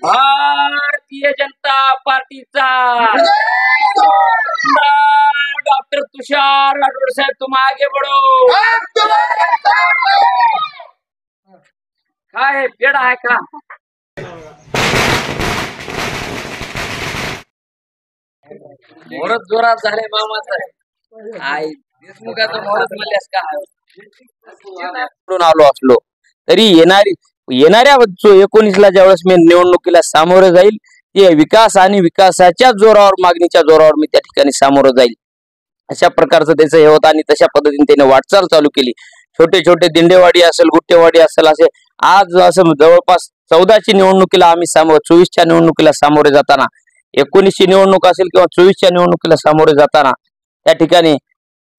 भारतीय जनता पार्टीचा डॉक्टर तुषार राठोड साहेब, तुम आगे बढ़ो। काय पेढा आहे का? मोरच जोरात झाले मामाचं. आई देशमुखाचं मोरच म्हणल्यास का? आलो असलो तरी येणाऱ्या 19ला ज्यावेळेस मी निवडणुकीला सामोरं जाईल, ते विकास आणि विकासाच्या जोरावर, मागणीच्या जोरावर मी त्या ठिकाणी सामोरं जाईल, अशा प्रकारचं त्याचं हे होतं. आणि तशा पद्धतीने त्याने वाटचाल चालू केली. छोटे छोटे दिंडेवाडी असेल, गुट्टेवाडी असेल, असे आज असं जवळपास 14ची निवडणुकीला आम्ही 24च्या निवडणुकीला सामोरे जाताना, 19ची निवडणूक असेल किंवा 24च्या निवडणुकीला सामोरे जाताना त्या ठिकाणी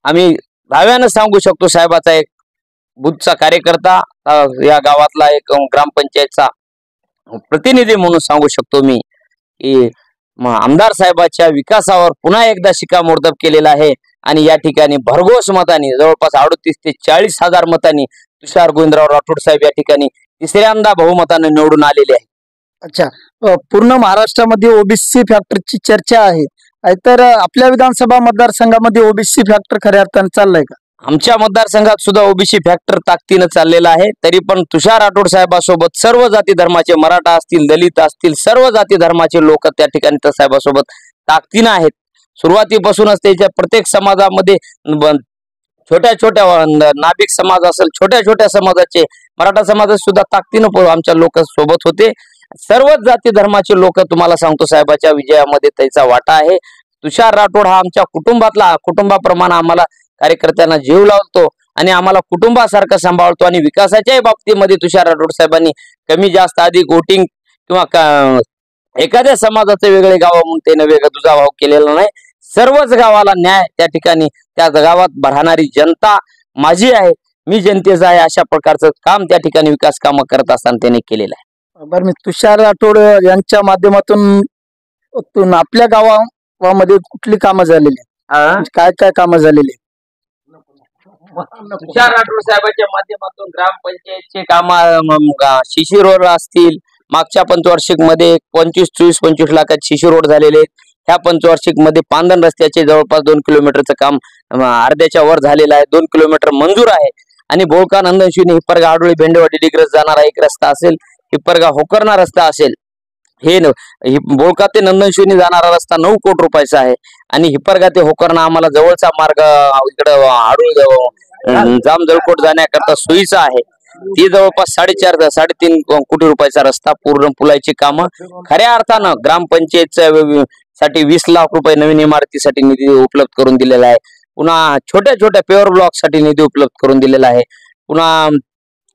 आम्ही दाव्यानं सांगू शकतो, साहेबाचा एक बुथचा कार्यकर्ता, या गावातला एक ग्रामपंचायतचा प्रतिनिधी म्हणून सांगू शकतो मी की आमदार साहेबाच्या विकासावर पुन्हा एकदा शिक्कामोर्तब केलेला आहे. आणि या ठिकाणी भरघोस मतांनी, जवळपास 38 ते 40,000 मतांनी तुषार गोविंदराव राठोड साहेब या ठिकाणी तिसऱ्यांदा बहुमताने निवडून आलेले आहे. अच्छा, पूर्ण महाराष्ट्रामध्ये ओबीसी फॅक्टरची चर्चा आहे, तर आपल्या विधानसभा मतदारसंघामध्ये ओबीसी फॅक्टर खऱ्या अर्थाने चाललाय का? आमच्या मतदारसंघात सुद्धा ओबीसी फॅक्टर ताकदीनं चाललेला आहे. तरी पण तुषार राठोड साहेबासोबत सर्व जाती धर्माचे, मराठा असतील, दलित असतील, सर्व जाती धर्माचे लोक त्या ठिकाणी त्या साहेबासोबत ताकदीनं आहेत. सुरुवातीपासूनच त्याच्या प्रत्येक समाजामध्ये छोट्या छोट्या नाभिक समाज असेल, छोट्या छोट्या समाजाचे, मराठा समाजात सुद्धा ताकदीनं आमच्या लोक सोबत होते. सर्वच जाती धर्माचे लोक, तुम्हाला सांगतो, साहेबाच्या विजयामध्ये त्याचा वाटा आहे. तुषार राठोड हा आमच्या कुटुंबाप्रमाणे आम्हाला कार्यकर्त्यांना जीव लावतो आणि आम्हाला कुटुंबासारखं सांभाळतो. आणि विकासाच्याही बाबतीमध्ये तुषार राठोड साहेबांनी कमी जास्त अधिक वोटिंग किंवा एखाद्या समाजाचे वेगळे गाव म्हणून त्याने वेगळा दुजाभाव केलेला नाही. सर्वच गावाला न्याय त्या ठिकाणी, त्या गावात राहणारी जनता माझी आहे, मी जनतेचा आहे, अशा प्रकारचं काम त्या ठिकाणी विकास कामं करत असताना त्याने केलेलं आहे. बरं, मी तुषार राठोड यांच्या माध्यमातून आपल्या गावामध्ये कुठली कामं झालेली, काय काय कामं झालेली? तुषार राठोड साहेबांच्या माध्यमातून ग्रामपंचायतचे काम, शिशी रोड असतील, मागच्या पंचवार्षिक मध्ये 25 लाखात शिशी रोड झालेले आहेत. ह्या पंचवार्षिक मध्ये पांदन रस्त्याचे जवळपास 2 किलोमीटरचं काम अर्ध्याच्या वर झालेलं आहे. 2 किलोमीटर मंजूर आहे. आणि बोळका नंदनशिवनी हिप्परगा आडोळी भेंडेवाडी डिग्रस जाणारा एक रस्ता असेल, हिप्परगा होकर्णा रस्ता असेल, हे बोळका ते नंदनशिवनी जाणारा रस्ता 9 कोटी रुपयाचा आहे. आणि हिप्परगा ते होकर्णा आम्हाला जवळचा मार्ग इकडं आडोळी जाम जळकोट जाण्याकरता सोयीचा आहे. ती जवळपास 3.5 कोटी रुपयाचा रस्ता, पूर्ण पुलाची कामं खऱ्या अर्थानं ग्रामपंचायत साठी 20 लाख रुपये नवीन इमारतीसाठी निधी उपलब्ध करून दिलेला आहे. पुन्हा छोट्या छोट्या पेवर ब्लॉक साठी निधी उपलब्ध करून दिलेला आहे. पुन्हा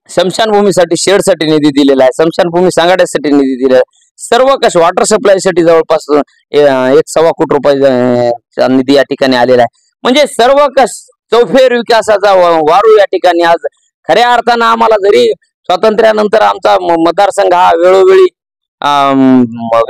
स्मशानभूमीसाठी शेडसाठी निधी दिलेला आहे. स्मशानभूमी सांगाड्यासाठी निधी दिलेला आहे. सर्व कश वॉटर सप्लाय साठी जवळपास 1.25 कोटी रुपयाचा निधी या ठिकाणी आलेला आहे. म्हणजे सर्व कश चौफेर विकासाचा वारू या ठिकाणी आज खऱ्या अर्थानं आम्हाला, जरी स्वातंत्र्यानंतर आमचा मतदारसंघ हा वेळोवेळी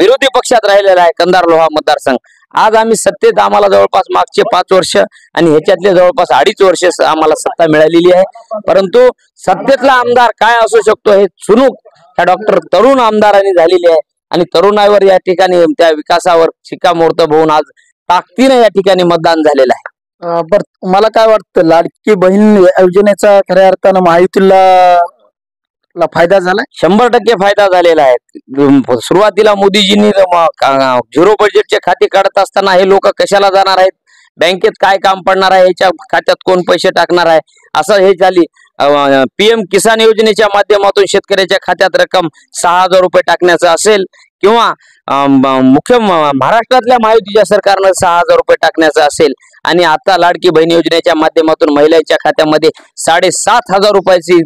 विरोधी पक्षात राहिलेला आहे, कंधार लोहा मतदारसंघ, आज आम्ही सत्तेत, आम्हाला जवळपास मागचे 5 वर्ष आणि ह्याच्यातले जवळपास 2.5 वर्ष आम्हाला सत्ता मिळालेली आहे. परंतु सत्तेतला आमदार काय असू शकतो हे चुनूक ह्या डॉक्टर तरुण आमदारांनी झालेली आहे. आणि तरुणाईवर या ठिकाणी त्या विकासावर शिक्कामोर्तब होऊन आज ताकदीने या ठिकाणी मतदान झालेलं आहे. बरं, मला काय वाटतं, लाडकी बहीण योजनेचा खऱ्या अर्थानं महायुतीला फायदा झाला? 100% फायदा झालेला आहे. सुरुवातीला मोदीजींनी 0 बजेटचे खाते काढत असताना हे लोक कशाला जाणार आहेत, बँकेत काय काम पडणार आहे, याच्या खात्यात कोण पैसे टाकणार आहे, असं हे झाली. PM किसान योजनेच्या माध्यमातून शेतकऱ्याच्या खात्यात रक्कम 6,000 रुपये टाकण्याचं असेल, किंवा महाराष्ट्रातल्या महायुतीच्या सरकारनं 6,000 रुपये टाकण्याचं असेल, आणि आता लाडकी बहीण योजनेच्या माध्यमातून महिलांच्या खात्यामध्ये 7,500 रुपयाची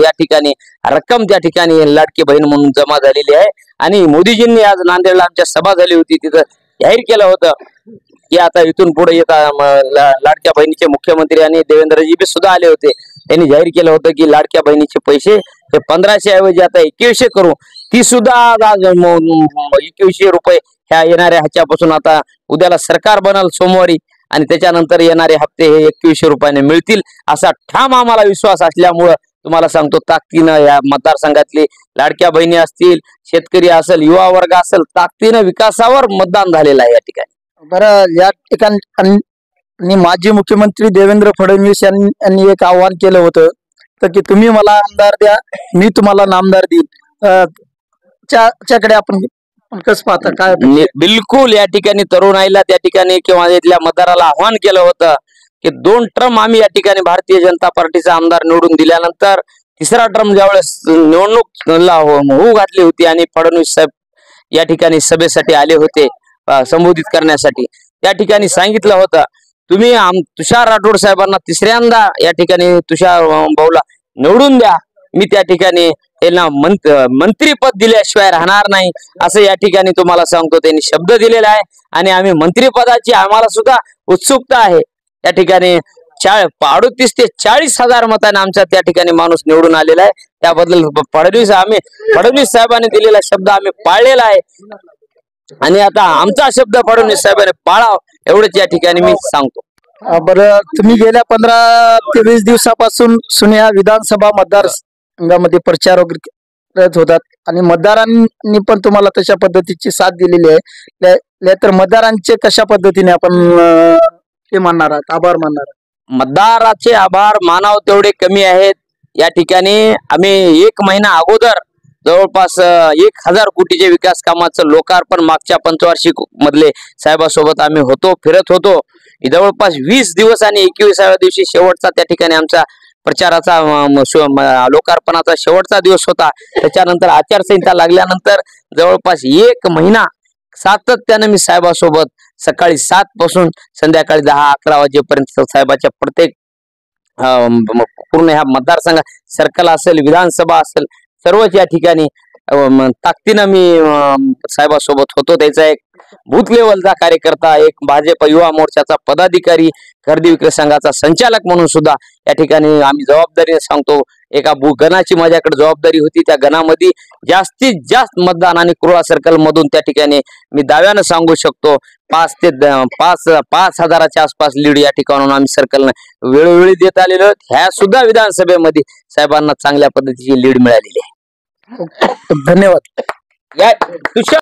या ठिकाणी रक्कम त्या ठिकाणी लाडकी बहीण म्हणून जमा झालेली आहे. आणि मोदीजींनी आज नांदेडला आमच्या सभा झाली होती, तिथं जाहीर केलं होतं की आता इथून पुढे लाडक्या बहिणीचे मुख्यमंत्री आणि देवेंद्रजी बी सुद्धा आले होते. त्यांनी जाहीर केलं होतं की लाडक्या बहिणीचे पैसे हे 1500 ऐवजी आता 2100 करू. ती सुद्धा 2100 रुपये ह्या येणाऱ्या ह्याच्यापासून आता उद्याला सरकार बनल सोमवारी, आणि त्याच्यानंतर येणारे हप्ते हे 2100 रुपयाने मिळतील, असा ठाम आम्हाला विश्वास असल्यामुळं तुम्हाला सांगतो, ताकदीनं या मतदारसंघातली लाडक्या बहिणी असतील, शेतकरी असेल, युवा वर्ग असेल, ताकदीनं विकासावर मतदान झालेलं आहे या ठिकाणी. बरं, या ठिकाणी आणि माजी मुख्यमंत्री देवेंद्र फडणवीस यांनी एक आव्हान केलं होतं तर की तुम्ही मला आमदार द्या, मी तुम्हाला नामदार देईन. त्याच्याकडे आपण कसं पाहता, काय बिलकुल या ठिकाणी तरुणाईला त्या ठिकाणी किंवा इथल्या मतदाराला आव्हान केलं होतं की 2 टर्म आम्ही या ठिकाणी भारतीय जनता पार्टीचा आमदार निवडून दिल्यानंतर तिसरा टर्म ज्यावेळेस निवडणूकला होऊ घातली होती आणि फडणवीस साहेब या ठिकाणी सभेसाठी आले होते संबोधित करण्यासाठी, त्या ठिकाणी सांगितलं होतं तुम्ही तुषार राठोड साहेबांना तिसऱ्यांदा या ठिकाणी तुषार भाऊला निवडून द्या, मी त्या ठिकाणी त्यांना मंत्रीपद दिल्याशिवाय राहणार नाही असं या ठिकाणी तुम्हाला सांगतो. त्यांनी शब्द दिलेला आहे आणि आम्ही मंत्रीपदाची आम्हाला सुद्धा उत्सुकता आहे. या ठिकाणी 38 ते 40,000 मतांनी आमच्या त्या ठिकाणी माणूस निवडून आलेला आहे. त्याबद्दल फडणवीस साहेबांनी दिलेला शब्द आम्ही पाळलेला आहे आणि आता आमचा शब्द फडणवीस साहेबांनी पाळाव एवढंच या ठिकाणी मी सांगतो. बरं, तुम्ही गेल्या 15 ते 20 दिवसापासून सुन्या विधानसभा मतदारसंघामध्ये प्रचार वगैरे करत होतात आणि मतदारांनी पण तुम्हाला तशा पद्धतीची साथ दिलेली आहे. तर मतदारांचे कशा पद्धतीने आपण हे मानणार आहात, आभार मानणार आहात? मतदाराचे आभार मानाव तेवढे कमी आहेत. या ठिकाणी आम्ही 1 महिना अगोदर जवळपास 1000 कोटीचे विकास कामाचं लोकार्पण मागच्या पंचवार्षिक मधले साहेबासोबत आम्ही फिरत होतो. जवळपास 20 दिवस आणि 21व्या दिवशी शेवटचा त्या ठिकाणी आमचा प्रचाराचा लोकार्पणाचा शेवटचा दिवस होता. त्याच्यानंतर आचारसंहिता लागल्यानंतर जवळपास 1 महिना सातत्याने मी साहेबासोबत सकाळी 7 पासून संध्याकाळी 10-11 वाजेपर्यंत साहेबाच्या प्रत्येक पूर्ण ह्या मतदारसंघात सर्कल असेल, विधानसभा असेल, सर्वच या ठिकाणी ताकदीनं मी साहेबासोबत होतो. त्याचा एक बूथ लेवलचा कार्यकर्ता, एक भाजप युवा मोर्चाचा पदाधिकारी, खरेदी विक्री संघाचा संचालक म्हणून सुद्धा या ठिकाणी आम्ही जबाबदारीने सांगतो. एका गणाची माझ्याकडे जबाबदारी होती. त्या गणामध्ये जास्तीत जास्त मतदान आणि कुर्ला सर्कल मधून त्या ठिकाणी मी दाव्यानं सांगू शकतो 5,000च्या आसपास लीड या ठिकाणून आम्ही सर्कल वेळोवेळी देत आलेलो. ह्या सुद्धा विधानसभेमध्ये साहेबांना चांगल्या पद्धतीची लीड मिळालेली आहे. धन्यवाद.